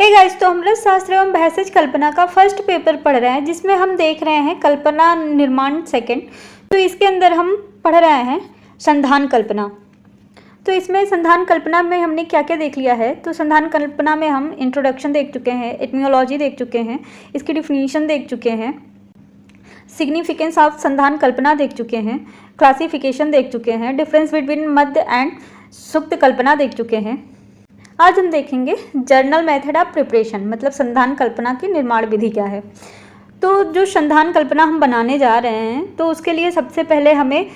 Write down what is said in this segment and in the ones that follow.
Hey guys, तो हम लोग शास्त्र एवं भैषज कल्पना का फर्स्ट पेपर पढ़ रहे हैं, जिसमें हम देख रहे हैं कल्पना निर्माण सेकंड। तो इसके अंदर हम पढ़ रहे हैं संधान कल्पना। तो इसमें संधान कल्पना में हमने क्या क्या देख लिया है। तो संधान कल्पना में हम इंट्रोडक्शन देख चुके हैं, एटिमोलॉजी देख चुके हैं, इसकी डिफिनीशन देख चुके हैं, सिग्निफिकेंस ऑफ संधान कल्पना देख चुके हैं, क्लासिफिकेशन देख चुके हैं, डिफरेंस बिटवीन मध्य एंड सुप्त कल्पना देख चुके हैं। आज हम देखेंगे जर्नल मेथड ऑफ प्रिपरेशन, मतलब संधान कल्पना की निर्माण विधि क्या है। तो जो संधान कल्पना हम बनाने जा रहे हैं, तो उसके लिए सबसे पहले हमें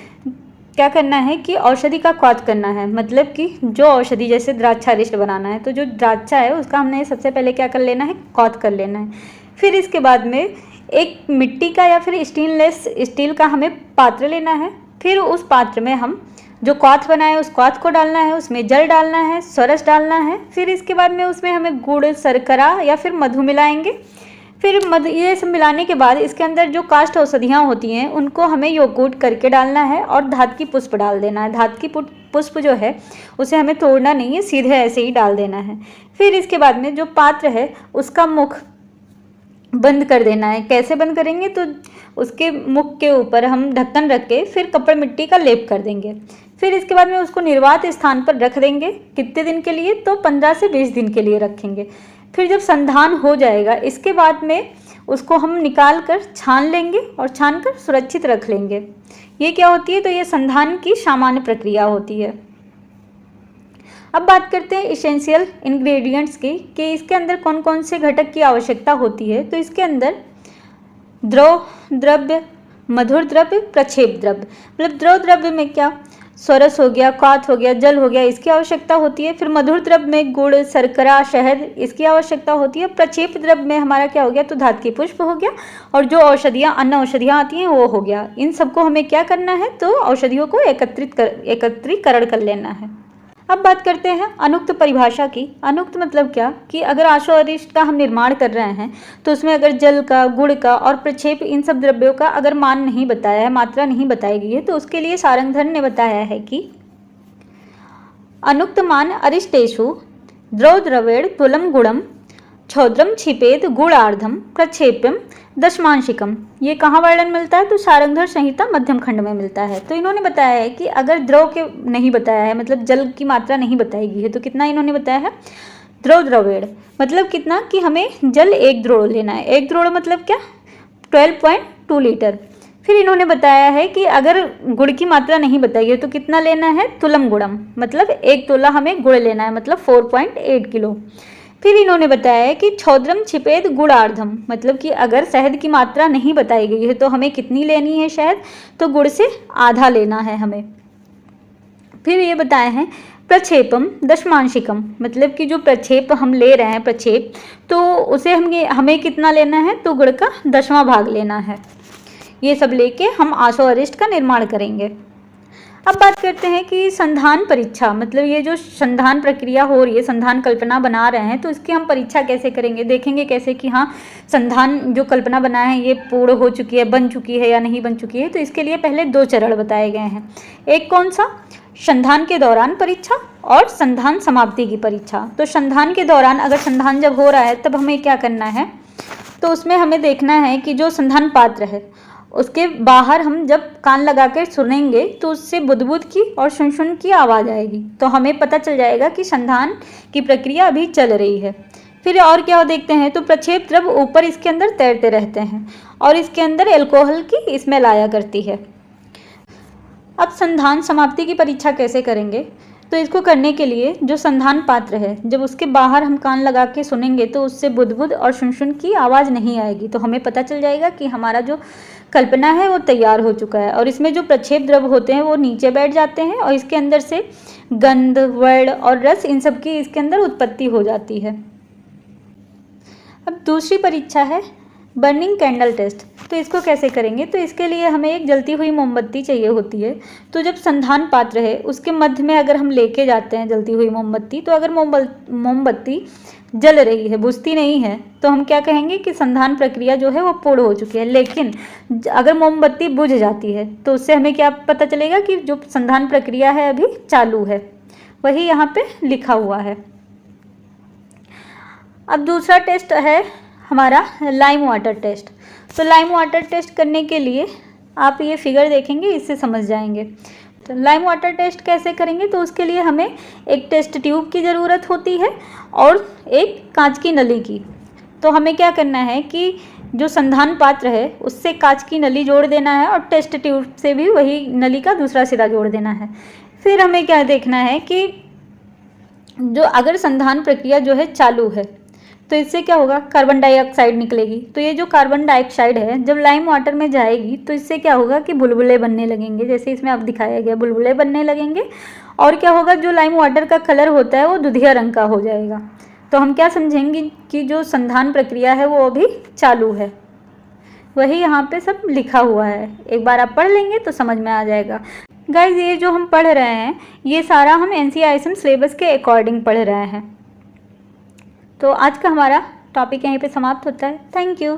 क्या करना है कि औषधि का क्वाथ करना है। मतलब कि जो औषधि, जैसे द्राक्षारिष्ट बनाना है, तो जो द्राक्षा है उसका हमने सबसे पहले क्या कर लेना है, क्वाथ कर लेना है। फिर इसके बाद में एक मिट्टी का या फिर स्टेनलेस स्टील का हमें पात्र लेना है। फिर उस पात्र में हम जो क्वाथ बनाए उस क्वाथ को डालना है, उसमें जल डालना है, स्वरस डालना है। फिर इसके बाद में उसमें हमें गुड़, शर्करा या फिर मधु मिलाएंगे। फिर मधु, ये सब मिलाने के बाद इसके अंदर जो काष्ठ औषधियाँ होती हैं उनको हमें योगकूट करके डालना है और धात की पुष्प डाल देना है। धात की पुष्प जो है उसे हमें तोड़ना नहीं है, सीधे ऐसे ही डाल देना है। फिर इसके बाद में जो पात्र है उसका मुख बंद कर देना है। कैसे बंद करेंगे, तो उसके मुख के ऊपर हम ढक्कन रख के फिर कपड़ मिट्टी का लेप कर देंगे। फिर इसके बाद में उसको निर्वात स्थान पर रख देंगे। कितने दिन के लिए, तो 15 से 20 दिन के लिए रखेंगे। फिर जब संधान हो जाएगा, इसके बाद में उसको हम निकाल कर छान लेंगे और छान कर सुरक्षित रख लेंगे। ये क्या होती है, तो ये संधान की सामान्य प्रक्रिया होती है। अब बात करते हैं इसेंशियल इंग्रेडिएंट्स की, कि इसके अंदर कौन कौन से घटक की आवश्यकता होती है। तो इसके अंदर द्रव द्रव्य, मधुर द्रव्य, प्रक्षेप द्रव्य। मतलब द्रव द्रव्य में क्या, स्वरस हो गया, क्वाथ हो गया, जल हो गया, इसकी आवश्यकता होती है। फिर मधुर द्रव्य में गुड़, शर्करा, शहद, इसकी आवश्यकता होती है। प्रक्षेप द्रव्य में हमारा क्या हो गया, तो धात की पुष्प हो गया, और जो औषधियाँ, अन्य औषधियाँ आती हैं वो हो गया। इन सबको हमें क्या करना है, तो औषधियों को एकत्रीकरण कर लेना है। अब बात करते हैं अनुक्त परिभाषा की। अनुक्त मतलब क्या, कि अगर आशो अरिष्ट का हम निर्माण कर रहे हैं तो उसमें अगर जल का, गुड़ का और प्रक्षेप, इन सब द्रव्यों का अगर मान नहीं बताया है, मात्रा नहीं बताई गई है, तो उसके लिए सारंगधर ने बताया है कि अनुक्त मान अरिष्टेषु द्रव द्रवेण तुलम गुणम क्षौद्रम छिपेद गुणार्धम प्रक्षेप्यम दशमांशिकम। ये कहाँ वर्णन मिलता है, तो सारंगधर संहिता मध्यम खंड में मिलता है। तो इन्होंने बताया है कि अगर द्रव के नहीं बताया है, मतलब जल की मात्रा नहीं बताई गई है, तो कितना इन्होंने बताया है, द्रव द्रवेण मतलब कितना, कि हमें जल 1 द्रोण लेना है। 1 द्रोण मतलब क्या, 12.2 लीटर। फिर इन्होंने बताया है कि अगर गुड़ की मात्रा नहीं बताई है तो कितना लेना है, तुलम गुड़म मतलब 1 तोला हमें गुड़ लेना है, मतलब 4.8 किलो। फिर इन्होंने बताया है कि क्षौद्रम छिपेद गुणार्धम, मतलब कि अगर शहद की मात्रा नहीं बताई गई है तो हमें कितनी लेनी है शहद, तो गुड़ से आधा लेना है हमें। फिर ये बताए हैं प्रक्षेपम दशमांशिकम, मतलब कि जो प्रक्षेप हम ले रहे हैं, प्रक्षेप, तो उसे हमें कितना लेना है, तो गुड़ का 10वां भाग लेना है। ये सब लेके हम आशो अरिष्ट का निर्माण करेंगे। अब बात करते हैं कि संधान परीक्षा, मतलब ये जो संधान प्रक्रिया हो रही है, संधान कल्पना बना रहे हैं, तो इसकी हम परीक्षा कैसे करेंगे, देखेंगे कैसे कि हाँ संधान जो कल्पना बना है ये पूर्ण हो चुकी है, बन चुकी है या नहीं बन चुकी है। तो इसके लिए पहले 2 चरण बताए गए हैं। एक कौन सा, संधान के दौरान परीक्षा और संधान समाप्ति की परीक्षा। तो संधान के दौरान, अगर संधान जब हो रहा है तब हमें क्या करना है, तो उसमें हमें देखना है कि जो संधान पात्र है उसके बाहर हम जब कान लगा कर सुनेंगे तो उससे बुदबुद की और सुन की आवाज़ आएगी, तो हमें पता चल जाएगा कि संधान की प्रक्रिया अभी चल रही है। फिर और क्या देखते हैं, तो प्रक्षेप द्रव्य ऊपर इसके अंदर तैरते रहते हैं और इसके अंदर एल्कोहल की स्मेल आया करती है। अब संधान समाप्ति की परीक्षा कैसे करेंगे, तो इसको करने के लिए जो संधान पात्र है, जब उसके बाहर हम कान लगा के सुनेंगे तो उससे बुदबुद और सुन की आवाज़ नहीं आएगी, तो हमें पता चल जाएगा कि हमारा जो कल्पना है वो तैयार हो चुका है। और इसमें जो प्रक्षेप द्रव्य होते हैं वो नीचे बैठ जाते हैं और इसके अंदर से गंध, वर्ण और रस, इन सब की इसके अंदर उत्पत्ति हो जाती है। अब दूसरी परीक्षा है बर्निंग कैंडल टेस्ट। तो इसको कैसे करेंगे, तो इसके लिए हमें एक जलती हुई मोमबत्ती चाहिए होती है। तो जब संधान पात्र है उसके मध्य में अगर हम लेके जाते हैं जलती हुई मोमबत्ती, तो अगर मोमबत्ती जल रही है, बुझती नहीं है, तो हम क्या कहेंगे कि संधान प्रक्रिया जो है वो पूर्ण हो चुकी है। लेकिन अगर मोमबत्ती बुझ जाती है तो उससे हमें क्या पता चलेगा कि जो संधान प्रक्रिया है अभी चालू है, वही यहाँ पे लिखा हुआ है। अब दूसरा टेस्ट है हमारा लाइम वाटर टेस्ट। तो लाइम वाटर टेस्ट करने के लिए आप ये फिगर देखेंगे, इससे समझ जाएंगे। तो लाइम वाटर टेस्ट कैसे करेंगे, तो उसके लिए हमें एक टेस्ट ट्यूब की ज़रूरत होती है और एक कांच की नली की। तो हमें क्या करना है कि जो संधान पात्र है उससे कांच की नली जोड़ देना है और टेस्ट ट्यूब से भी वही नली का दूसरा सिरा जोड़ देना है। फिर हमें क्या देखना है कि जो अगर संधान प्रक्रिया जो है चालू है तो इससे क्या होगा, कार्बन डाइऑक्साइड निकलेगी। तो ये जो कार्बन डाइऑक्साइड है जब लाइम वाटर में जाएगी तो इससे क्या होगा कि बुलबुले बनने लगेंगे, जैसे इसमें अब दिखाया गया बुलबुले बनने लगेंगे। और क्या होगा, जो लाइम वाटर का कलर होता है वो दुधिया रंग का हो जाएगा। तो हम क्या समझेंगे कि जो संधान प्रक्रिया है वो अभी चालू है। वही यहाँ पे सब लिखा हुआ है, एक बार आप पढ़ लेंगे तो समझ में आ जाएगा। गाइज ये जो हम पढ़ रहे हैं ये सारा हम NCISM सिलेबस के अकॉर्डिंग पढ़ रहे हैं। तो आज का हमारा टॉपिक यहीं पे समाप्त होता है। Thank you.